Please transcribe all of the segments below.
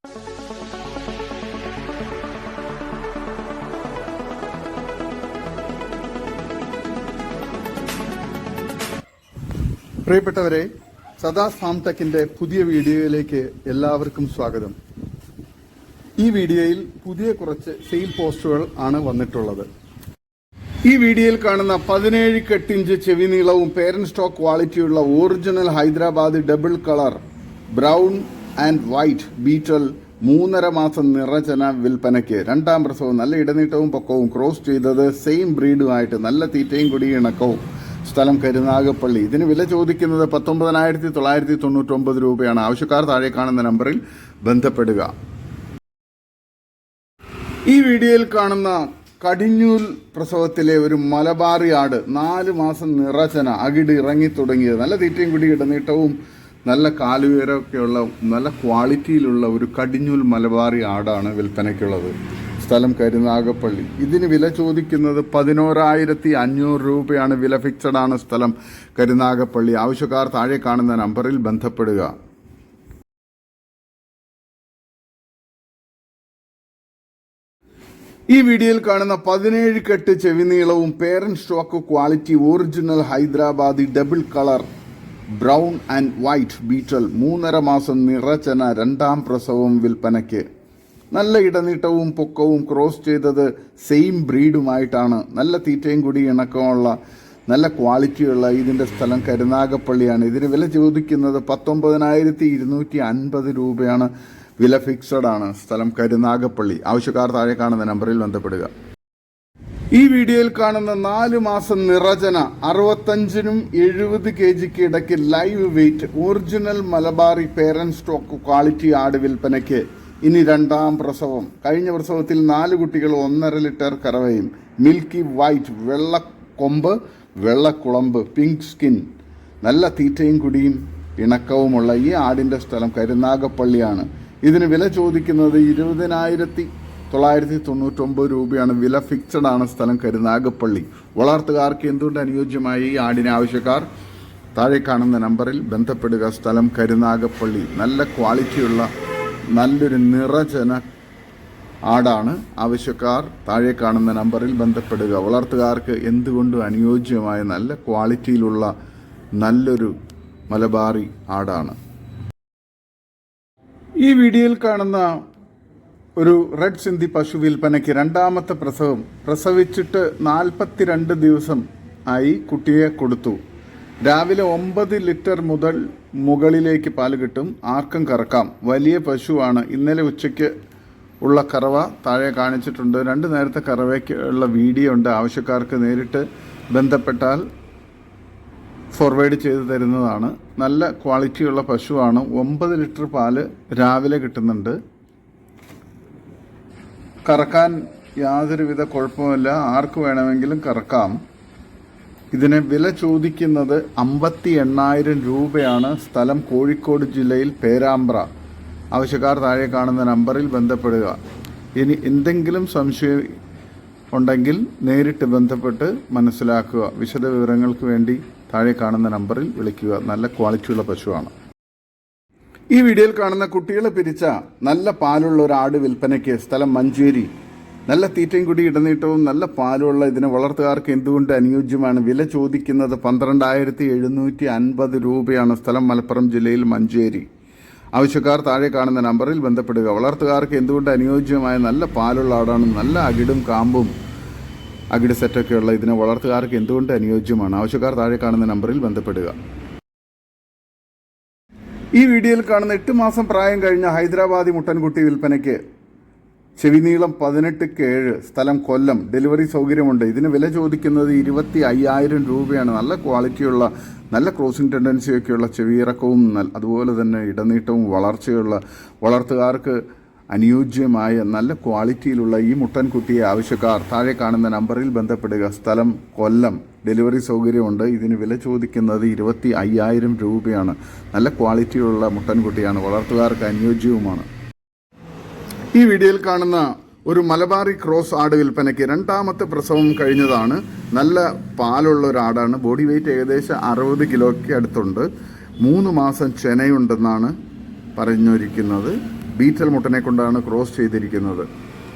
പ്രിയപ്പെട്ടവരെ, സദാസ് ഫാം ടെക്കിന്റെ പുതിയ വീഡിയോയിലേക്ക് എല്ലാവർക്കും സ്വാഗതം. ഈ വീഡിയോയിൽ പുതിയ കുറച്ച് സെയിൽ പോസ്റ്റുകൾ ആണ് വന്നിട്ടുള്ളത്. ഈ വീഡിയോയിൽ കാണുന്ന 17 കെട്ടിഞ്ച് ചെവി നീളവും പേരന്റ് സ്റ്റോക്ക് ക്വാളിറ്റിയുള്ള original Hyderabad double colour brown and white Beetal 3.5 മാസം നിറചന വിൽപ്പനയ്ക്ക്. 2ാം പ്രസവം, നല്ല ഇടനീട്ടവും പൊക്കവും, ക്രോസ് ചെയ്തത് സെയിം ബ്രീഡുമായിട്ട്, നല്ല തീറ്റയും കുടിയും ഇണക്കവും. സ്ഥലം കരുനാഗപ്പള്ളി. ഇതിന് വില ചോദിക്കുന്നത് 19,999 രൂപയാണ്. ആവശ്യക്കാർ താഴെ കാണുന്ന നമ്പറിൽ ബന്ധപ്പെടുക. ഈ വീഡിയോയിൽ കാണുന്ന കടിഞ്ഞൂൽ പ്രസവത്തിലെ ഒരു മലബാറി ആട്, 4 മാസം നിറചന, അകിട് ഇറങ്ങി തുടങ്ങിയത്, നല്ല തീറ്റയും കുടി ഇടനീട്ടവും നല്ല കാലുയരമൊക്കെയുള്ള നല്ല ക്വാളിറ്റിയിലുള്ള ഒരു കടിഞ്ഞൂൽ മലബാറി ആടാണ് വിൽപ്പനയ്ക്കുള്ളത്. സ്ഥലം കരുനാഗപ്പള്ളി. ഇതിന് വില ചോദിക്കുന്നത് 11,500 രൂപയാണ്. വില ഫിക്സഡ് ആണ്. സ്ഥലം കരുനാഗപ്പള്ളി. ആവശ്യക്കാർ താഴെ കാണുന്ന നമ്പറിൽ ബന്ധപ്പെടുക. ഈ വീഡിയോയിൽ കാണുന്ന 17 കെട്ട് ചെവി നീളവും parent stock quality original Hyderabadi double colour brown and white Beetal 3.5 മാസം നിറചന 2ാം പ്രസവം വിൽപ്പനയ്ക്ക്. നല്ല ഇടനീട്ടവും പൊക്കവും, ക്രോസ് ചെയ്തത് സെയിം ബ്രീഡുമായിട്ടാണ്. നല്ല തീറ്റയും കൂടി ഇണക്കമുള്ള നല്ല ക്വാളിറ്റിയുള്ള ഇതിൻ്റെ സ്ഥലം കരുനാഗപ്പള്ളിയാണ്. ഇതിന് വില ചോദിക്കുന്നത് 19,250 രൂപയാണ്. വില ഫിക്സഡ് ആണ്. സ്ഥലം കരുനാഗപ്പള്ളി. ആവശ്യക്കാർ താഴെ കാണുന്ന നമ്പറിൽ ബന്ധപ്പെടുക. ഈ വീഡിയോയിൽ കാണുന്ന 4 മാസം നിറചന 65-നും 70 kgക്ക് ഇടയ്ക്ക് live weight original Malabari parent stock quality ആട് വിൽപ്പനയ്ക്ക്. ഇനി 2ാം പ്രസവം. കഴിഞ്ഞ പ്രസവത്തിൽ 4 കുട്ടികൾ 1.5 ലിറ്റർ കറവയും. മിൽക്കി വൈറ്റ്, വെള്ളക്കൊമ്പ്, വെള്ളക്കുളമ്പ്, പിങ്ക് സ്കിൻ, നല്ല തീറ്റയും കുടിയും ഇണക്കവുമുള്ള ഈ ആടിൻ്റെ സ്ഥലം കരുനാഗപ്പള്ളിയാണ്. ഇതിന് വില ചോദിക്കുന്നത് 20,999 രൂപയാണ്. വില ഫിക്സഡ് ആണ്. സ്ഥലം കരുനാഗപ്പള്ളി. വളർത്തുകാർക്ക് എന്തുകൊണ്ട് അനുയോജ്യമായ ഈ ആടിന് ആവശ്യക്കാർ താഴെ കാണുന്ന നമ്പറിൽ ബന്ധപ്പെടുക. സ്ഥലം കരുനാഗപ്പള്ളി. നല്ല ക്വാളിറ്റിയുള്ള നല്ലൊരു നിറചന ആടാണ്. ആവശ്യക്കാർ താഴെ കാണുന്ന നമ്പറിൽ ബന്ധപ്പെടുക. വളർത്തുകാർക്ക് എന്തുകൊണ്ടും അനുയോജ്യമായ നല്ല ക്വാളിറ്റിയിലുള്ള നല്ലൊരു മലബാറി ആടാണ്. ഈ വീഡിയോയിൽ കാണുന്ന ഒരു റെഡ് സിന്ധി പശു വിൽപ്പനയ്ക്ക്. 2ാമത്തെ പ്രസവം. പ്രസവിച്ചിട്ട് 42 ദിവസം ആയി കുട്ടിയെ കൊടുത്തു. രാവിലെ 9 ലിറ്റർ മുതൽ മുകളിലേക്ക് പാല് കിട്ടും. ആർക്കും കറക്കാം. വലിയ പശുവാണ്. ഇന്നലെ ഉച്ചയ്ക്ക് ഉള്ള കറവ താഴെ കാണിച്ചിട്ടുണ്ട്. 2 നേരത്തെ കറവയ്ക്ക് ഉള്ള വീഡിയോ ഉണ്ട്. ആവശ്യക്കാർക്ക് നേരിട്ട് ബന്ധപ്പെട്ടാൽ ഫോർവേഡ് ചെയ്ത് തരുന്നതാണ്. നല്ല ക്വാളിറ്റിയുള്ള പശുവാണ്. 9 ലിറ്റർ പാല് രാവിലെ കിട്ടുന്നുണ്ട്. കറക്കാൻ യാതൊരുവിധ കുഴപ്പമില്ല. ആർക്ക് വേണമെങ്കിലും കറക്കാം. ഇതിന് വില ചോദിക്കുന്നത് 58,000 രൂപയാണ്. സ്ഥലം കോഴിക്കോട് ജില്ലയിൽ പേരാമ്പ്ര. ആവശ്യക്കാർ താഴെ കാണുന്ന നമ്പറിൽ ബന്ധപ്പെടുക. ഇനി എന്തെങ്കിലും സംശയം ഉണ്ടെങ്കിൽ നേരിട്ട് ബന്ധപ്പെട്ട് മനസ്സിലാക്കുക. വിശദ വിവരങ്ങൾക്ക് വേണ്ടി താഴെ കാണുന്ന നമ്പറിൽ വിളിക്കുക. നല്ല ക്വാളിറ്റിയുള്ള പശുവാണ്. ഈ വീഡിയോയിൽ കാണുന്ന കുട്ടികളെ പിരിച്ച നല്ല പാലുള്ള ഒരു ആട് വിൽപ്പനയ്ക്ക്. സ്ഥലം മഞ്ചേരി. നല്ല തീറ്റയും കൂടി ഇടനീട്ടവും നല്ല പാലുള്ള ഇതിന് വളർത്തുകാർക്ക് എന്തുകൊണ്ട് അനുയോജ്യമാണ്. വില ചോദിക്കുന്നത് 12,750 രൂപയാണ്. സ്ഥലം മലപ്പുറം ജില്ലയിൽ മഞ്ചേരി. ആവശ്യക്കാർ താഴെ കാണുന്ന നമ്പറിൽ ബന്ധപ്പെടുക. വളർത്തുകാർക്ക് എന്തുകൊണ്ട് അനുയോജ്യമായ നല്ല പാലുള്ള ആടാണ്. നല്ല അകിടും കാമ്പും അകിട് സെറ്റൊക്കെയുള്ള ഇതിന് വളർത്തുകാർക്ക് എന്തുകൊണ്ട് അനുയോജ്യമാണ്. ആവശ്യക്കാർ താഴെ കാണുന്ന നമ്പറിൽ ബന്ധപ്പെടുക. ഈ വീഡിയോയിൽ കാണുന്ന 8 മാസം പ്രായം കഴിഞ്ഞ ഹൈദരാബാദി മുട്ടൻകുട്ടി വിൽപ്പനയ്ക്ക്. ചെവിനീളം 18-7. സ്ഥലം കൊല്ലം. ഡെലിവറി സൗകര്യമുണ്ട്. ഇതിന് വില ചോദിക്കുന്നത് 25,000 രൂപയാണ്. നല്ല ക്വാളിറ്റിയുള്ള നല്ല ക്രോസിംഗ് ടെൻഡൻസിയൊക്കെയുള്ള ചെവിയിറക്കവും അതുപോലെ തന്നെ ഇടനീട്ടവും വളർച്ചയുള്ള വളർത്തുകാർക്ക് അനുയോജ്യമായ നല്ല ക്വാളിറ്റിയിലുള്ള ഈ മുട്ടൻകുട്ടിയെ ആവശ്യക്കാർ താഴെ കാണുന്ന നമ്പറിൽ ബന്ധപ്പെടുക. സ്ഥലം കൊല്ലം. ഡെലിവറി സൗകര്യമുണ്ട്. ഇതിന് വില ചോദിക്കുന്നത് 25,000 രൂപയാണ്. നല്ല ക്വാളിറ്റിയുള്ള മുട്ടൻകുട്ടിയാണ്. വളർത്തുകാർക്ക് അനുയോജ്യവുമാണ്. ഈ വീഡിയോയിൽ കാണുന്ന ഒരു മലബാറി ക്രോസ് ആട് വിൽപ്പനയ്ക്ക്. 2ാമത്തെ പ്രസവം കഴിഞ്ഞതാണ്. നല്ല പാലുള്ള ഒരു ആടാണ്. ബോഡി വെയ്റ്റ് ഏകദേശം 60 കിലോയ്ക്ക് അടുത്തുണ്ട്. 3 മാസം ചെനയുണ്ടെന്നാണ് പറഞ്ഞിരിക്കുന്നത്. ബീറ്റൽ മുട്ടനെ കൊണ്ടാണ് ക്രോസ് ചെയ്തിരിക്കുന്നത്.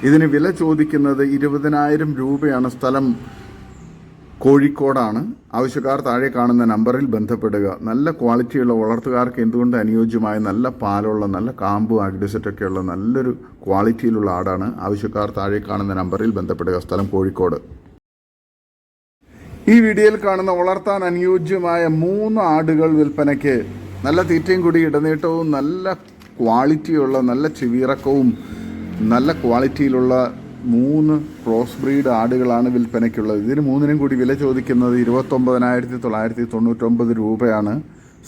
ഇതിന് വില ചോദിക്കുന്നത് 20,000 രൂപയാണ്. സ്ഥലം കോഴിക്കോടാണ്. ആവശ്യക്കാർ താഴെ കാണുന്ന നമ്പറിൽ ബന്ധപ്പെടുക. നല്ല ക്വാളിറ്റിയുള്ള വളർത്തുകാർക്ക് എന്തുകൊണ്ട് അനുയോജ്യമായ നല്ല പാലുള്ള നല്ല കാമ്പും അഗ്ഡിസെറ്റൊക്കെയുള്ള നല്ലൊരു ക്വാളിറ്റിയിലുള്ള ആടാണ്. ആവശ്യക്കാർ താഴെ കാണുന്ന നമ്പറിൽ ബന്ധപ്പെടുക. സ്ഥലം കോഴിക്കോട്. ഈ വീഡിയോയിൽ കാണുന്ന വളർത്താൻ അനുയോജ്യമായ 3 ആടുകൾ വിൽപ്പനയ്ക്ക്. നല്ല തീറ്റയും കൂടി ഇടനീട്ടവും നല്ല ക്വാളിറ്റിയുള്ള നല്ല ചെവിയിറക്കവും നല്ല ക്വാളിറ്റിയിലുള്ള 3 ക്രോസ് ബ്രീഡ് ആടുകളാണ് വിൽപ്പനയ്ക്കുള്ളത്. ഇതിന് 3നും കൂടി വില ചോദിക്കുന്നത് 29,999 രൂപയാണ്.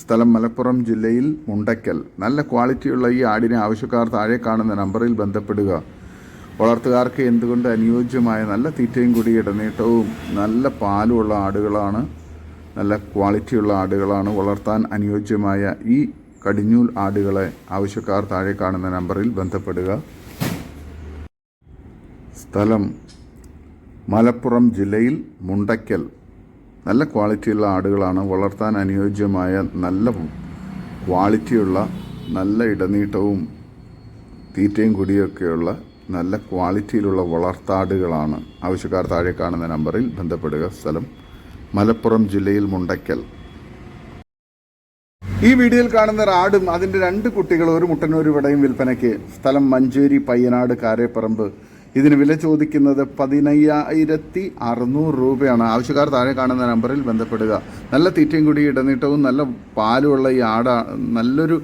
സ്ഥലം മലപ്പുറം ജില്ലയിൽ മുണ്ടയ്ക്കൽ. നല്ല ക്വാളിറ്റിയുള്ള ഈ ആടിനെ ആവശ്യക്കാർ താഴെ കാണുന്ന നമ്പറിൽ ബന്ധപ്പെടുക. വളർത്തുകാർക്ക് എന്തുകൊണ്ട് അനുയോജ്യമായ നല്ല തീറ്റയും കൂടി ഇടനീട്ടവും നല്ല പാലുമുള്ള ആടുകളാണ്. നല്ല ക്വാളിറ്റിയുള്ള ആടുകളാണ്. വളർത്താൻ അനുയോജ്യമായ ഈ കടിഞ്ഞൂൽ ആടുകളെ ആവശ്യക്കാർ താഴെ കാണുന്ന നമ്പറിൽ ബന്ധപ്പെടുക. സ്ഥലം മലപ്പുറം ജില്ലയിൽ മുണ്ടയ്ക്കൽ. നല്ല ക്വാളിറ്റിയുള്ള ആടുകളാണ്. വളർത്താൻ അനുയോജ്യമായ നല്ല ക്വാളിറ്റിയുള്ള നല്ല ഇടനീട്ടവും തീറ്റയും കുടിയൊക്കെയുള്ള നല്ല ക്വാളിറ്റിയിലുള്ള വളർത്താടുകളാണ്. ആവശ്യക്കാർ താഴെ കാണുന്ന നമ്പറിൽ ബന്ധപ്പെടുക. സ്ഥലം മലപ്പുറം ജില്ലയിൽ മുണ്ടയ്ക്കൽ. ഈ വീഡിയോയിൽ കാണുന്ന ആടും അതിൻ്റെ 2 കുട്ടികൾ ഒരു മുട്ടനൂര് വിടയും വിൽപ്പനയ്ക്ക്. സ്ഥലം മഞ്ചേരി പയ്യനാട് കാരേപ്പറമ്പ്. ഇതിന് വില ചോദിക്കുന്നത് 15,600 രൂപയാണ്. ആവശ്യക്കാർ താഴെ കാണുന്ന നമ്പറിൽ ബന്ധപ്പെടുക. നല്ല തീറ്റയും കൂടി ഇടനീട്ടവും നല്ല പാലുമുള്ള ഈ നല്ലൊരു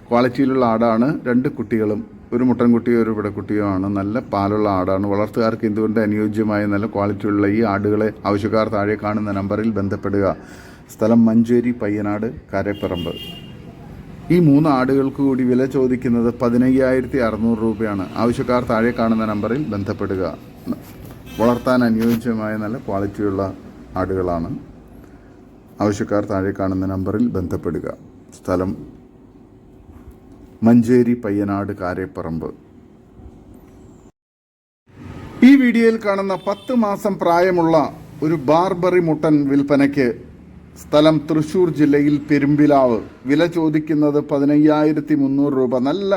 ക്വാളിറ്റിയിലുള്ള ആടാണ്. 2 കുട്ടികളും ഒരു മുട്ടൻകുട്ടിയോ ഒരു പിടക്കുട്ടിയോ ആണ്. നല്ല പാലുള്ള ആടാണ്. വളർത്തുകാർക്ക് എന്തുകൊണ്ട് അനുയോജ്യമായ നല്ല ക്വാളിറ്റിയുള്ള ഈ ആടുകളെ ആവശ്യക്കാർ താഴെ കാണുന്ന നമ്പറിൽ ബന്ധപ്പെടുക. സ്ഥലം മഞ്ചേരി പയ്യനാട് കാരേപ്പറമ്പ്. ഈ 3 ആടുകൾക്ക് കൂടി വില ചോദിക്കുന്നത് 15,600 രൂപയാണ്. ആവശ്യക്കാർ താഴെ കാണുന്ന നമ്പറിൽ ബന്ധപ്പെടുക. വളർത്താൻ അനുയോജ്യമായ നല്ല ക്വാളിറ്റിയുള്ള ആടുകളാണ്. ആവശ്യക്കാർ താഴെ കാണുന്ന നമ്പറിൽ ബന്ധപ്പെടുക. സ്ഥലം മഞ്ചേരി പയ്യനാട് കാരേപ്പറമ്പ്. ഈ വീഡിയോയിൽ കാണുന്ന 10 മാസം പ്രായമുള്ള ഒരു ബാർബറി മുട്ടൻ വിൽപ്പനയ്ക്ക്. സ്ഥലം തൃശ്ശൂർ ജില്ലയിൽ പെരുമ്പിലാവ്. വില ചോദിക്കുന്നത് 15,300 രൂപ. നല്ല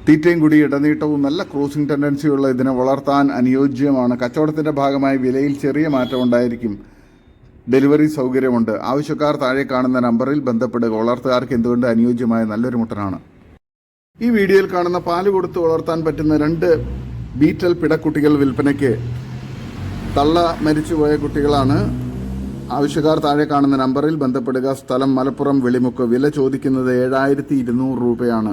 തീറ്റയും കൂടി ഇടനീട്ടവും നല്ല ക്രോസിംഗ് ടെൻഡൻസിയുള്ള ഇതിനെ വളർത്താൻ അനുയോജ്യമാണ്. കച്ചവടത്തിൻ്റെ ഭാഗമായി വിലയിൽ ചെറിയ മാറ്റം ഉണ്ടായിരിക്കും. ഡെലിവറി സൗകര്യമുണ്ട്. ആവശ്യക്കാർ താഴെ കാണുന്ന നമ്പറിൽ ബന്ധപ്പെടുക. വളർത്തുകാർക്ക് എന്തുകൊണ്ട് അനുയോജ്യമായ നല്ലൊരു മുട്ടനാണ്. ഈ വീഡിയോയിൽ കാണുന്ന പാല് കൊടുത്ത് വളർത്താൻ പറ്റുന്ന 2 ബീറ്റൽ പിടക്കുട്ടികൾ വിൽപ്പനയ്ക്ക്. തള്ള മരിച്ചുപോയ കുട്ടികളാണ്. ആവശ്യക്കാർ താഴെ കാണുന്ന നമ്പറിൽ ബന്ധപ്പെടുക. സ്ഥലം മലപ്പുറം വെളിമുക്ക്. വില ചോദിക്കുന്നത് 7,200 രൂപയാണ്.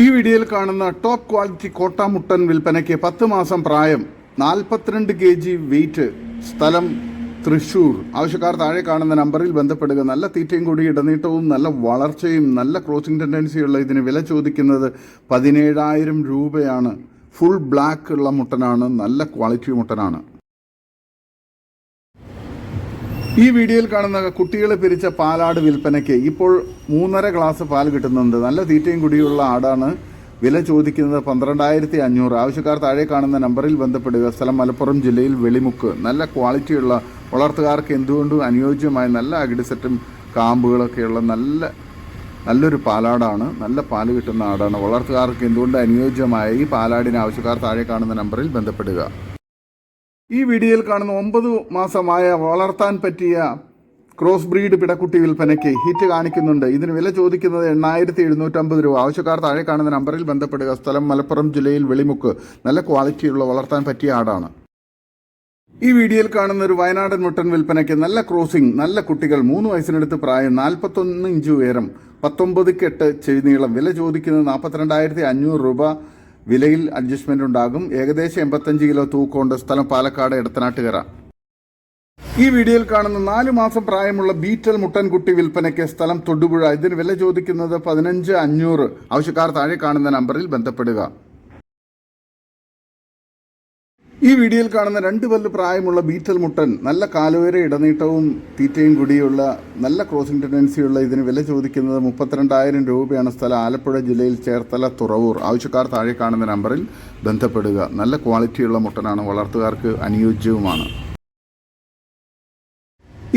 ഈ വീഡിയോയിൽ കാണുന്ന ടോപ്പ് ക്വാളിറ്റി കോട്ടാമുട്ടൻ വിൽപ്പനയ്ക്ക്. 10 മാസം പ്രായം, 42 kg വെയിറ്റ്. സ്ഥലം തൃശ്ശൂർ. ആവശ്യക്കാർ താഴെ കാണുന്ന നമ്പറിൽ ബന്ധപ്പെടുക. നല്ല തീറ്റയും കൂടി ഇടനീട്ടവും നല്ല വളർച്ചയും നല്ല ക്രോസിംഗ് ടെൻഡൻസിയുള്ള ഇതിന് വില ചോദിക്കുന്നത് 17,000 രൂപയാണ്. ഫുൾ ബ്ലാക്ക് ഉള്ള മുട്ടനാണ്. നല്ല ക്വാളിറ്റി മുട്ടനാണ്. ഈ വീഡിയോയിൽ കാണുന്ന കുട്ടികളെ പിരിച്ച പാലാട് വിൽപ്പനയ്ക്ക്. ഇപ്പോൾ 3.5 ഗ്ലാസ് പാൽ കിട്ടുന്നുണ്ട്. നല്ല തീറ്റയും കുടിയുള്ള ആടാണ്. വില ചോദിക്കുന്നത് 12,500. ആവശ്യക്കാർ താഴെ കാണുന്ന നമ്പറിൽ ബന്ധപ്പെടുക. സ്ഥലം മലപ്പുറം ജില്ലയിൽ വെളിമുക്ക്. നല്ല ക്വാളിറ്റിയുള്ള വളർത്തുകാർക്ക് എന്തുകൊണ്ടും അനുയോജ്യമായ നല്ല അകിടിസെറ്റും കാമ്പുകളൊക്കെയുള്ള നല്ലൊരു പാലാടാണ്. നല്ല പാല് കിട്ടുന്ന ആടാണ്. വളർത്തുകാർക്ക് എന്തുകൊണ്ട് അനുയോജ്യമായ ഈ പാലാടിന് ആവശ്യക്കാർ താഴെ കാണുന്ന നമ്പറിൽ ബന്ധപ്പെടുക. ഈ വീഡിയോയിൽ കാണുന്ന 9 മാസമായ വളർത്താൻ പറ്റിയ ക്രോസ് ബ്രീഡ് പിടക്കുട്ടി വിൽപ്പനയ്ക്ക്. ഹിറ്റ് കാണിക്കുന്നുണ്ട്. ഇതിന് വില ചോദിക്കുന്നത് 8,750 രൂപ. ആവശ്യക്കാർ താഴെ കാണുന്ന നമ്പറിൽ ബന്ധപ്പെടുക. സ്ഥലം മലപ്പുറം ജില്ലയിൽ വെളിമുക്ക്. നല്ല ക്വാളിറ്റിയുള്ള വളർത്താൻ പറ്റിയ ആടാണ്. ഈ വീഡിയോയിൽ കാണുന്ന ഒരു വയനാടൻ മുട്ടൻ വിൽപ്പനയ്ക്ക്. നല്ല ക്രോസിംഗ്, നല്ല കുട്ടികൾ, 3 വയസ്സിനടുത്ത് പ്രായം, 41 ഇഞ്ച് ഉയരം, 19-8 ചെവിനീളം. വില ചോദിക്കുന്നത് 42,500 രൂപ. വിലയിൽ അഡ്ജസ്റ്റ്മെന്റ് ഉണ്ടാകും. ഏകദേശം 85 കിലോ തൂക്കമുണ്ട്. സ്ഥലം പാലക്കാട് എടത്തനാട്ടുകര. ഈ വീഡിയോയിൽ കാണുന്ന 4 മാസം പ്രായമുള്ള ബീറ്റൽ മുട്ടൻകുട്ടി വിൽപ്പനയ്ക്ക്. സ്ഥലം തൊടുപുഴ. ഇതിന് വില ചോദിക്കുന്നത് 15,500. ആവശ്യക്കാർ താഴെ കാണുന്ന നമ്പറിൽ ബന്ധപ്പെടുക. ഈ വീഡിയോയിൽ കാണുന്ന 2 പല്ല് പ്രായമുള്ള ബീറ്റൽ മുട്ടൻ. നല്ല കാലുവര ഇടനീട്ടവും തീറ്റയും കൂടിയുള്ള നല്ല ക്രോസിംഗ് ടെൻഡൻസിയുള്ള ഇതിന് വില ചോദിക്കുന്നത് 32,000 രൂപയാണ്. സ്ഥലം ആലപ്പുഴ ജില്ലയിൽ ചേർത്തല തുറവൂർ. ആവശ്യക്കാർ താഴെ കാണുന്ന നമ്പറിൽ ബന്ധപ്പെടുക. നല്ല ക്വാളിറ്റിയുള്ള മുട്ടനാണ്. വളർത്തുകാർക്ക് അനുയോജ്യവുമാണ്.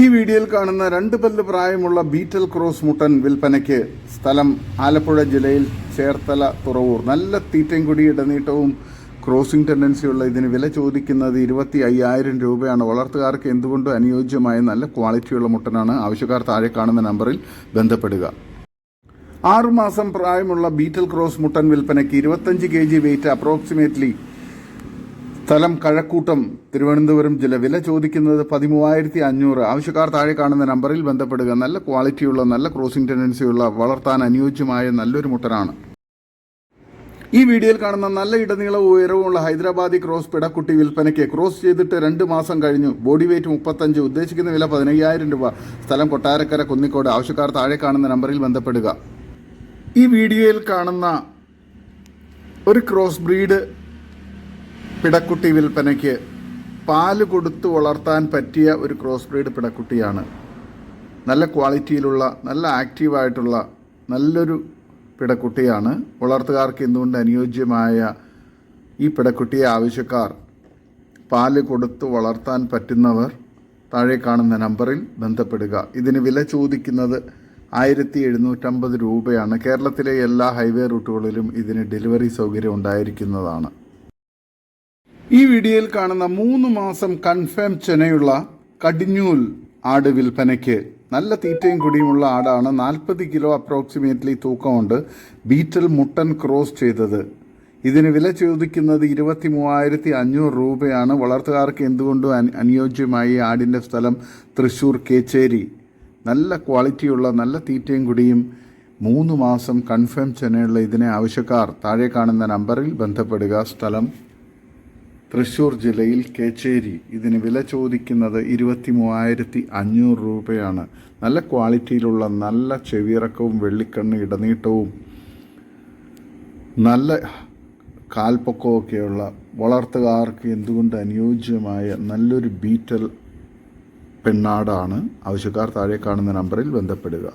ഈ വീഡിയോയിൽ കാണുന്ന 2 പല്ല് പ്രായമുള്ള ബീറ്റൽ ക്രോസ് മുട്ടൻ വിൽപ്പനയ്ക്ക്. സ്ഥലം ആലപ്പുഴ ജില്ലയിൽ ചേർത്തല തുറവൂർ. നല്ല തീറ്റയും കുടി ഇടനീട്ടവും ക്രോസിംഗ് ടെൻഡൻസിയുള്ള ഇതിന് വില ചോദിക്കുന്നത് 25,000 രൂപയാണ്. വളർത്തുകാർക്ക് എന്തുകൊണ്ടും അനുയോജ്യമായ നല്ല ക്വാളിറ്റിയുള്ള മുട്ടനാണ്. ആവശ്യക്കാർ താഴെ കാണുന്ന നമ്പറിൽ ബന്ധപ്പെടുക. 6 മാസം പ്രായമുള്ള ബീറ്റൽ ക്രോസ് മുട്ടൻ വിൽപ്പനയ്ക്ക്. 25 kg വെയിറ്റ് അപ്രോക്സിമേറ്റ്ലി. സ്ഥലം കഴക്കൂട്ടം, തിരുവനന്തപുരം ജില്ല. വില ചോദിക്കുന്നത് 13,500. ആവശ്യക്കാർ താഴെ കാണുന്ന നമ്പറിൽ ബന്ധപ്പെടുക. നല്ല ക്വാളിറ്റിയുള്ള നല്ല ക്രോസിംഗ് ടെൻഡൻസിയുള്ള വളർത്താൻ അനുയോജ്യമായ നല്ലൊരു മുട്ടനാണ്. ഈ വീഡിയോയിൽ കാണുന്ന നല്ല ഇടനീളവും ഉയരവുമുള്ള ഹൈദരാബാദി ക്രോസ് പിടക്കുട്ടി വിൽപ്പനയ്ക്ക്. ക്രോസ് ചെയ്തിട്ട് 2 മാസം കഴിഞ്ഞു. Body weight 35. ഉദ്ദേശിക്കുന്ന വില 15,000 രൂപ. സ്ഥലം കൊട്ടാരക്കര, കുന്നിക്കോട്. ആവശ്യക്കാർ താഴെ കാണുന്ന നമ്പറിൽ ബന്ധപ്പെടുക. ഈ വീഡിയോയിൽ കാണുന്ന ഒരു ക്രോസ് ബ്രീഡ് പിടക്കുട്ടി വിൽപ്പനയ്ക്ക്. പാല് കൊടുത്ത് വളർത്താൻ പറ്റിയ ഒരു ക്രോസ് ബ്രീഡ് പിടക്കുട്ടിയാണ്. നല്ല ക്വാളിറ്റിയിലുള്ള നല്ല ആക്റ്റീവായിട്ടുള്ള നല്ലൊരു പിടക്കുട്ടിയാണ്. വളർത്തുകാർക്ക് എന്തുകൊണ്ട് അനുയോജ്യമായ ഈ പിടക്കുട്ടിയെ ആവശ്യക്കാർ പാല് കൊടുത്ത് വളർത്താൻ പറ്റുന്നവർ താഴെ കാണുന്ന നമ്പറിൽ ബന്ധപ്പെടുക. ഇതിന് വില ചോദിക്കുന്നത് 1,750 രൂപയാണ്. കേരളത്തിലെ എല്ലാ ഹൈവേ റൂട്ടുകളിലും ഇതിന് ഡെലിവറി സൗകര്യം ഉണ്ടായിരിക്കുന്നതാണ്. ഈ വീഡിയോയിൽ കാണുന്ന 3 മാസം കൺഫേം ചെനയുള്ള കടിഞ്ഞൂൽ ആട് വിൽപ്പനയ്ക്ക്. നല്ല തീറ്റയും കുടിയുമുള്ള ആടാണ്. 40 കിലോ അപ്രോക്സിമേറ്റ്ലി തൂക്കമുണ്ട്. ബീറ്റൽ മുട്ടൻ ക്രോസ് ചെയ്തത്. ഇതിന് വില ചോദിക്കുന്നത് 23,500 രൂപയാണ്. വളർത്തുകാർക്ക് എന്തുകൊണ്ടും അനുയോജ്യമായി ആടിൻ്റെ സ്ഥലം തൃശ്ശൂർ കേച്ചേരി. നല്ല ക്വാളിറ്റിയുള്ള നല്ല തീറ്റയും കുടിയും 3 മാസം കൺഫേം ചെനയുള്ള ഇതിനെ ആവശ്യക്കാർ താഴെ കാണുന്ന നമ്പറിൽ ബന്ധപ്പെടുക. സ്ഥലം തൃശ്ശൂർ ജില്ലയിൽ കേച്ചേരി. ഇതിന് വില ചോദിക്കുന്നത് 23,500 രൂപയാണ്. നല്ല ക്വാളിറ്റിയിലുള്ള നല്ല ചെവിയിറക്കവും വെള്ളിക്കണ്ണ് ഇടനീട്ടവും നല്ല കാൽപ്പൊക്കമൊക്കെയുള്ള വളർത്തുകാർക്ക് എന്തുകൊണ്ട് അനുയോജ്യമായ നല്ലൊരു ബീറ്റൽ പെണ്ണാടാണ്. ആവശ്യക്കാർ താഴെ കാണുന്ന നമ്പറിൽ ബന്ധപ്പെടുക.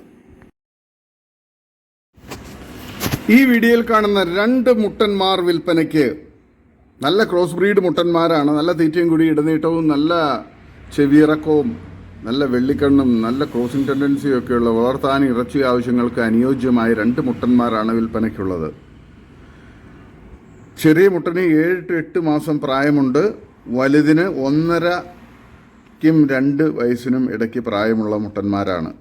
ഈ വീഡിയോയിൽ കാണുന്ന 2 മുട്ടന്മാർ വിൽപ്പനയ്ക്ക്. നല്ല ക്രോസ് ബ്രീഡ് മുട്ടന്മാരാണ്. നല്ല തീറ്റയും കൂടി ഇടനീട്ടവും നല്ല ചെവിയിറക്കവും നല്ല വെള്ളിക്കണ്ണും നല്ല ക്രോസിംഗ് ടെൻഡൻസിയും ഒക്കെയുള്ള വളർത്താൻ ഇറച്ചി ആവശ്യങ്ങൾക്ക് അനുയോജ്യമായ 2 മുട്ടന്മാരാണ് വിൽപ്പനയ്ക്കുള്ളത്. ചെറിയ മുട്ടന് 7-8 മാസം പ്രായമുണ്ട്. വലുതിന് 1.5-ക്കും 2 വയസ്സിനും ഇടയ്ക്ക് പ്രായമുള്ള മുട്ടന്മാരാണ്.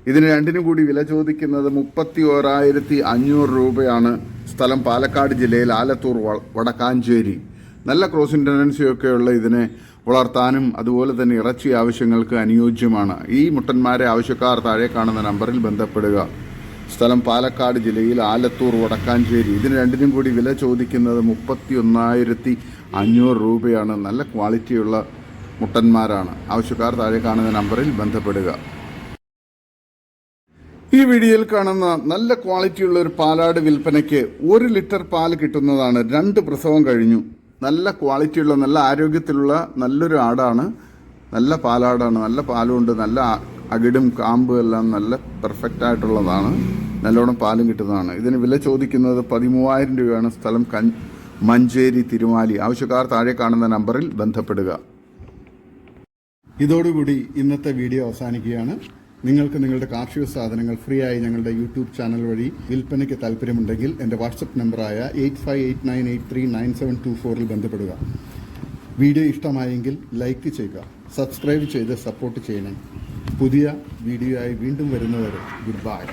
ഇതിന് രണ്ടിനും കൂടി വില ചോദിക്കുന്നത് 31,500 രൂപയാണ്. സ്ഥലം പാലക്കാട് ജില്ലയിൽ ആലത്തൂർ വടക്കാഞ്ചേരി. നല്ല ക്രോസിംഗ് ടെൻഡൻസിയൊക്കെയുള്ള ഇതിനെ വളർത്താനും അതുപോലെ തന്നെ ഇറച്ചി ആവശ്യങ്ങൾക്ക് അനുയോജ്യമാണ്. ഈ മുട്ടന്മാരെ ആവശ്യക്കാർ താഴെ കാണുന്ന നമ്പറിൽ ബന്ധപ്പെടുക. സ്ഥലം പാലക്കാട് ജില്ലയിൽ ആലത്തൂർ വടക്കാഞ്ചേരി. ഇതിന് രണ്ടിനും കൂടി വില ചോദിക്കുന്നത് 31,500 രൂപയാണ്. നല്ല ക്വാളിറ്റിയുള്ള മുട്ടന്മാരാണ്. ആവശ്യക്കാർ താഴെ കാണുന്ന നമ്പറിൽ ബന്ധപ്പെടുക. ഈ വീഡിയോയിൽ കാണുന്ന നല്ല ക്വാളിറ്റിയുള്ള ഒരു പാലാട് വിൽപ്പനയ്ക്ക്. 1 ലിറ്റർ പാല് കിട്ടുന്നതാണ്. 2 പ്രസവം കഴിഞ്ഞു. നല്ല ക്വാളിറ്റിയുള്ള നല്ല ആരോഗ്യത്തിലുള്ള നല്ലൊരു ആടാണ്. നല്ല പാലാടാണ്. നല്ല പാലുമുണ്ട്. നല്ല അകിടും കാമ്പും എല്ലാം നല്ല പെർഫെക്റ്റ് ആയിട്ടുള്ളതാണ്. നല്ലോണം പാലും കിട്ടുന്നതാണ്. ഇതിന് വില ചോദിക്കുന്നത് 13,000 രൂപയാണ്. സ്ഥലം മഞ്ചേരി, തിരുമാലി. ആവശ്യക്കാർ താഴെ കാണുന്ന നമ്പറിൽ ബന്ധപ്പെടുക. ഇതോടുകൂടി ഇന്നത്തെ വീഡിയോ അവസാനിക്കുകയാണ്. നിങ്ങൾക്ക് നിങ്ങളുടെ കാർഷിക സാധനങ്ങൾ ഫ്രീ ആയി ഞങ്ങളുടെ യൂട്യൂബ് ചാനൽ വഴി വിൽപ്പനയ്ക്ക് താല്പര്യമുണ്ടെങ്കിൽ എൻ്റെ വാട്സപ്പ് നമ്പറായ 8589839724 ബന്ധപ്പെടുക. വീഡിയോ ഇഷ്ടമായെങ്കിൽ ലൈക്ക് ചെയ്യുക, സബ്സ്ക്രൈബ് ചെയ്ത് സപ്പോർട്ട് ചെയ്യണം. പുതിയ വീഡിയോ ആയി വീണ്ടും വരുന്നവരെ ഗുഡ് ബൈ.